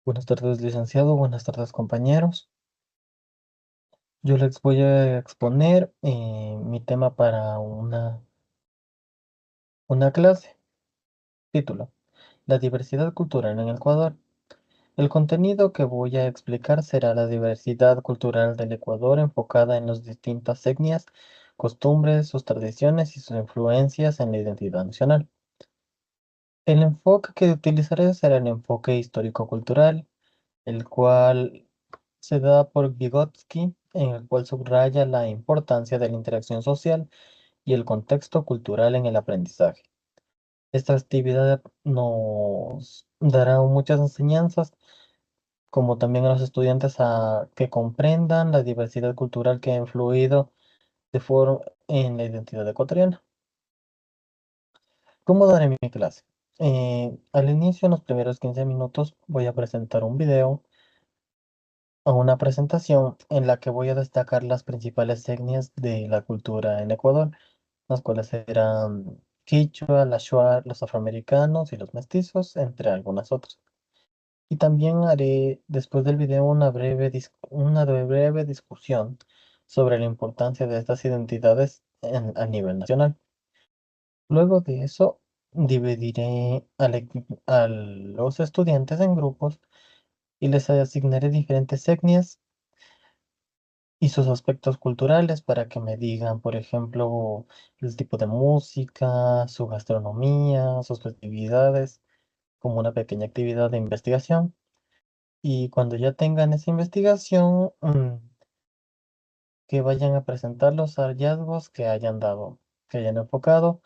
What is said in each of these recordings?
Buenas tardes, licenciado. Buenas tardes, compañeros. Yo les voy a exponer mi tema para una clase. Título: La diversidad cultural en Ecuador. El contenido que voy a explicar será la diversidad cultural del Ecuador enfocada en las distintas etnias, costumbres, sus tradiciones y sus influencias en la identidad nacional. El enfoque que utilizaré será el enfoque histórico-cultural, el cual se da por Vygotsky, en el cual subraya la importancia de la interacción social y el contexto cultural en el aprendizaje. Esta actividad nos dará muchas enseñanzas, como también a los estudiantes a que comprendan la diversidad cultural que ha influido de forma en la identidad ecuatoriana. ¿Cómo daré mi clase? Al inicio, en los primeros 15 minutos, voy a presentar un video a una presentación en la que voy a destacar las principales etnias de la cultura en Ecuador, las cuales serán Quichua, la Shuar, los afroamericanos y los mestizos, entre algunas otras. Y también haré después del video una breve discusión sobre la importancia de estas identidades a nivel nacional. Luego de eso, dividiré a los estudiantes en grupos y les asignaré diferentes etnias y sus aspectos culturales para que me digan, por ejemplo, el tipo de música, su gastronomía, sus festividades, como una pequeña actividad de investigación. Y cuando ya tengan esa investigación, que vayan a presentar los hallazgos que hayan dado, que hayan enfocado.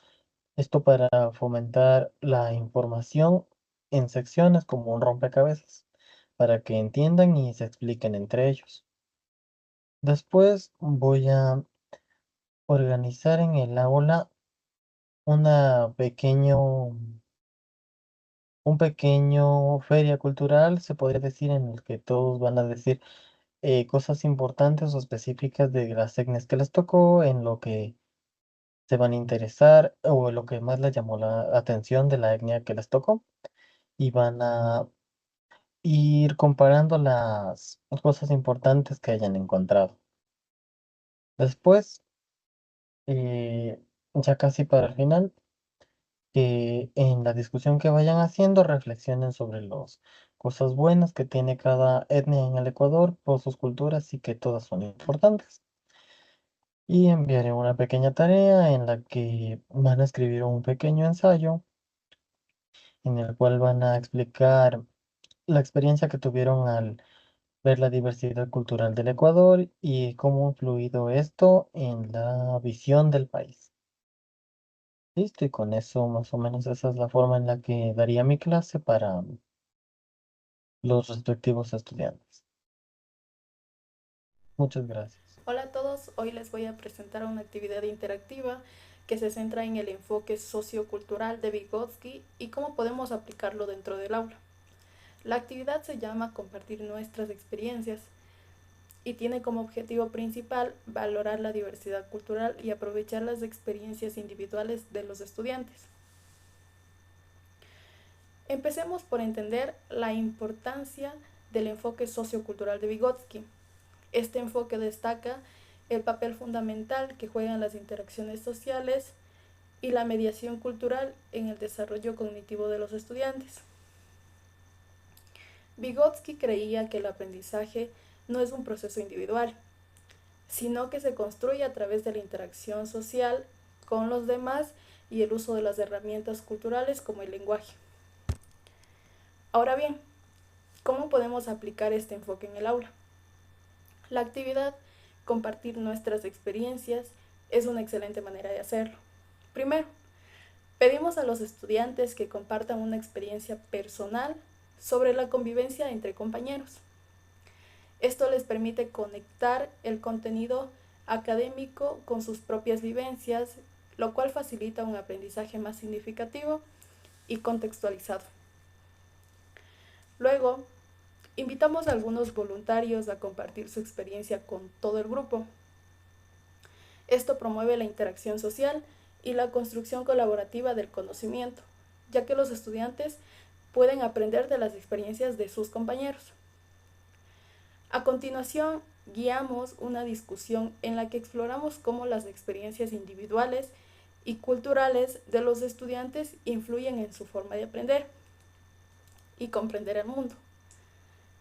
Esto para fomentar la información en secciones como un rompecabezas, para que entiendan y se expliquen entre ellos. Después voy a organizar en el aula una un pequeño feria cultural, se podría decir, en el que todos van a decir cosas importantes o específicas de las etnias que les tocó, en lo que se van a interesar o en lo que más les llamó la atención de la etnia que les tocó. Y van a ir comparando las cosas importantes que hayan encontrado. Después, ya casi para el final, que en la discusión que vayan haciendo reflexionen sobre las cosas buenas que tiene cada etnia en el Ecuador por sus culturas y que todas son importantes. Y enviaré una pequeña tarea en la que van a escribir un pequeño ensayo en el cual van a explicar la experiencia que tuvieron al ver la diversidad cultural del Ecuador y cómo ha influido esto en la visión del país. Listo, y con eso más o menos esa es la forma en la que daría mi clase para los respectivos estudiantes. Muchas gracias. Hola a todos, hoy les voy a presentar una actividad interactiva que se centra en el enfoque sociocultural de Vygotsky y cómo podemos aplicarlo dentro del aula. La actividad se llama Compartir nuestras experiencias y tiene como objetivo principal valorar la diversidad cultural y aprovechar las experiencias individuales de los estudiantes. Empecemos por entender la importancia del enfoque sociocultural de Vygotsky. Este enfoque destaca el papel fundamental que juegan las interacciones sociales y la mediación cultural en el desarrollo cognitivo de los estudiantes. Vygotsky creía que el aprendizaje no es un proceso individual, sino que se construye a través de la interacción social con los demás y el uso de las herramientas culturales como el lenguaje. Ahora bien, ¿cómo podemos aplicar este enfoque en el aula? La actividad Compartir nuestras experiencias es una excelente manera de hacerlo. Primero, pedimos a los estudiantes que compartan una experiencia personal sobre la convivencia entre compañeros. Esto les permite conectar el contenido académico con sus propias vivencias, lo cual facilita un aprendizaje más significativo y contextualizado. Luego, invitamos a algunos voluntarios a compartir su experiencia con todo el grupo. Esto promueve la interacción social y la construcción colaborativa del conocimiento, ya que los estudiantes pueden aprender de las experiencias de sus compañeros. A continuación, guiamos una discusión en la que exploramos cómo las experiencias individuales y culturales de los estudiantes influyen en su forma de aprender y comprender el mundo.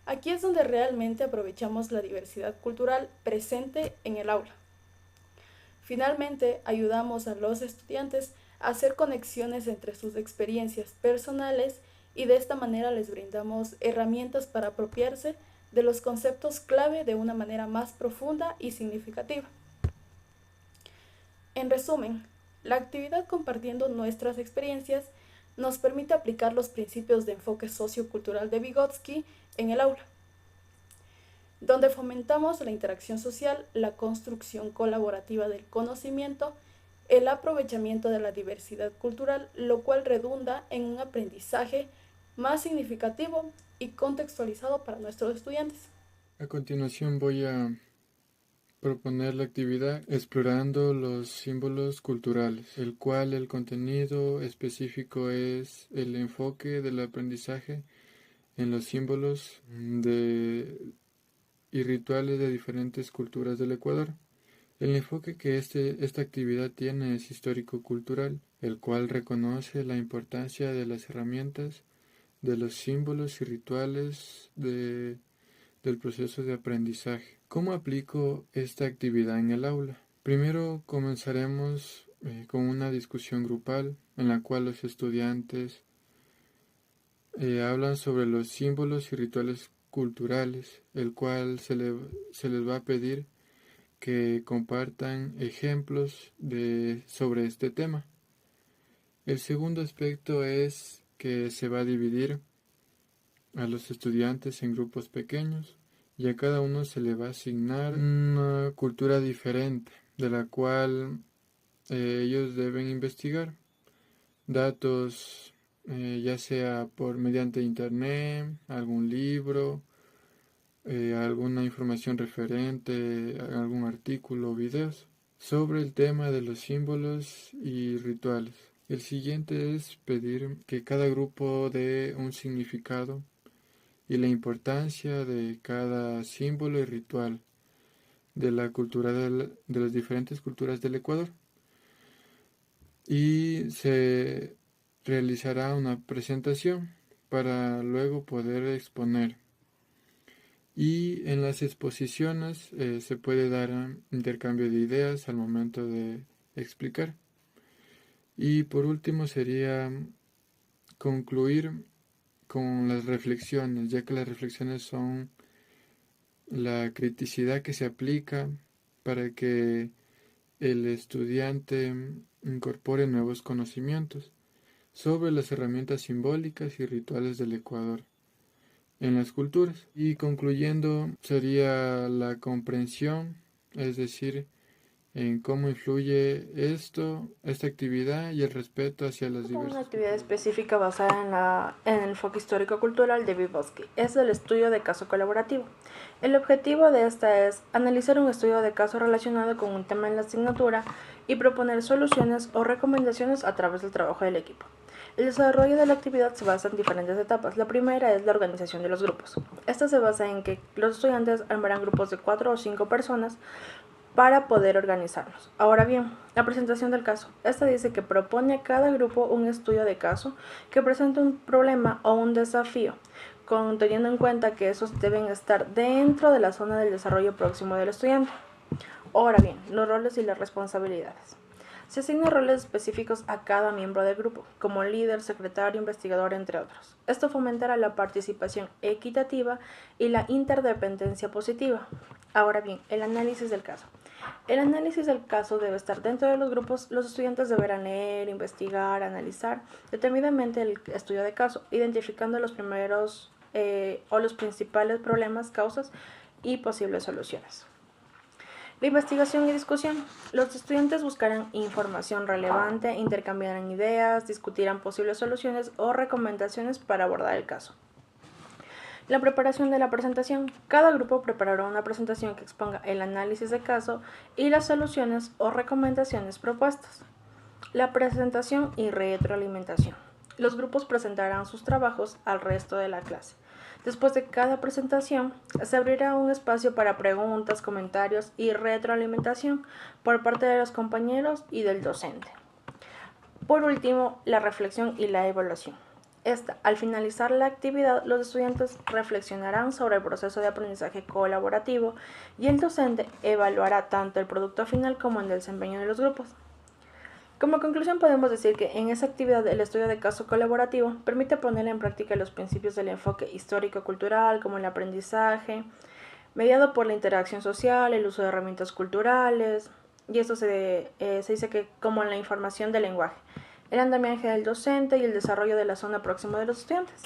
Aquí es donde realmente aprovechamos la diversidad cultural presente en el aula. Finalmente, ayudamos a los estudiantes a hacer conexiones entre sus experiencias personales y de esta manera les brindamos herramientas para apropiarse de los conceptos clave de una manera más profunda y significativa. En resumen, la actividad compartiendo nuestras experiencias nos permite aplicar los principios de enfoque sociocultural de Vygotsky en el aula, donde fomentamos la interacción social, la construcción colaborativa del conocimiento, el aprovechamiento de la diversidad cultural, lo cual redunda en un aprendizaje más significativo y contextualizado para nuestros estudiantes. A continuación voy a proponer la actividad explorando los símbolos culturales, el cual el contenido específico es el enfoque del aprendizaje en los símbolos y rituales de diferentes culturas del Ecuador. El enfoque que esta actividad tiene es histórico-cultural, el cual reconoce la importancia de las herramientas, de los símbolos y rituales del proceso de aprendizaje. ¿Cómo aplico esta actividad en el aula? Primero comenzaremos con una discusión grupal en la cual los estudiantes hablan sobre los símbolos y rituales culturales, el cual se les va a pedir que compartan ejemplos sobre este tema. El segundo aspecto es que se va a dividir a los estudiantes en grupos pequeños y a cada uno se le va a asignar una cultura diferente de la cual ellos deben investigar datos, ya sea mediante internet, algún libro, alguna información referente, algún artículo o videos sobre el tema de los símbolos y rituales. El siguiente es pedir que cada grupo dé un significado y la importancia de cada símbolo y ritual de la cultura de las diferentes culturas del Ecuador. Y se realizará una presentación para luego poder exponer. Y en las exposiciones se puede dar un intercambio de ideas al momento de explicar. Y por último sería concluir con las reflexiones, ya que las reflexiones son la criticidad que se aplica para que el estudiante incorpore nuevos conocimientos sobre las herramientas simbólicas y rituales del Ecuador en las culturas. Y concluyendo sería la comprensión, es decir, en cómo influye esta actividad y el respeto hacia las diversas. Una actividad específica basada en el enfoque histórico-cultural de Vygotsky es el estudio de caso colaborativo. El objetivo de esta es analizar un estudio de caso relacionado con un tema en la asignatura y proponer soluciones o recomendaciones a través del trabajo del equipo. El desarrollo de la actividad se basa en diferentes etapas. La primera es la organización de los grupos. Esta se basa en que los estudiantes armarán grupos de 4 o 5 personas para poder organizarnos. Ahora bien, la presentación del caso. Esta dice que propone a cada grupo un estudio de caso que presente un problema o un desafío, teniendo en cuenta que esos deben estar dentro de la zona del desarrollo próximo del estudiante. Ahora bien, los roles y las responsabilidades. Se asignan roles específicos a cada miembro del grupo, como líder, secretario, investigador, entre otros. Esto fomentará la participación equitativa y la interdependencia positiva. Ahora bien, el análisis del caso. El análisis del caso debe estar dentro de los grupos. Los estudiantes deberán leer, investigar, analizar detenidamente el estudio de caso, identificando los primeros o los principales problemas, causas y posibles soluciones. La investigación y discusión. Los estudiantes buscarán información relevante, intercambiarán ideas, discutirán posibles soluciones o recomendaciones para abordar el caso. La preparación de la presentación. Cada grupo preparará una presentación que exponga el análisis de caso y las soluciones o recomendaciones propuestas. La presentación y retroalimentación. Los grupos presentarán sus trabajos al resto de la clase. Después de cada presentación, se abrirá un espacio para preguntas, comentarios y retroalimentación por parte de los compañeros y del docente. Por último, la reflexión y la evaluación. Al finalizar la actividad, los estudiantes reflexionarán sobre el proceso de aprendizaje colaborativo y el docente evaluará tanto el producto final como el desempeño de los grupos. Como conclusión podemos decir que en esa actividad el estudio de caso colaborativo permite poner en práctica los principios del enfoque histórico-cultural como el aprendizaje, mediado por la interacción social, el uso de herramientas culturales, y esto se dice que como la información del lenguaje, el andamiaje del docente y el desarrollo de la zona próxima de los estudiantes.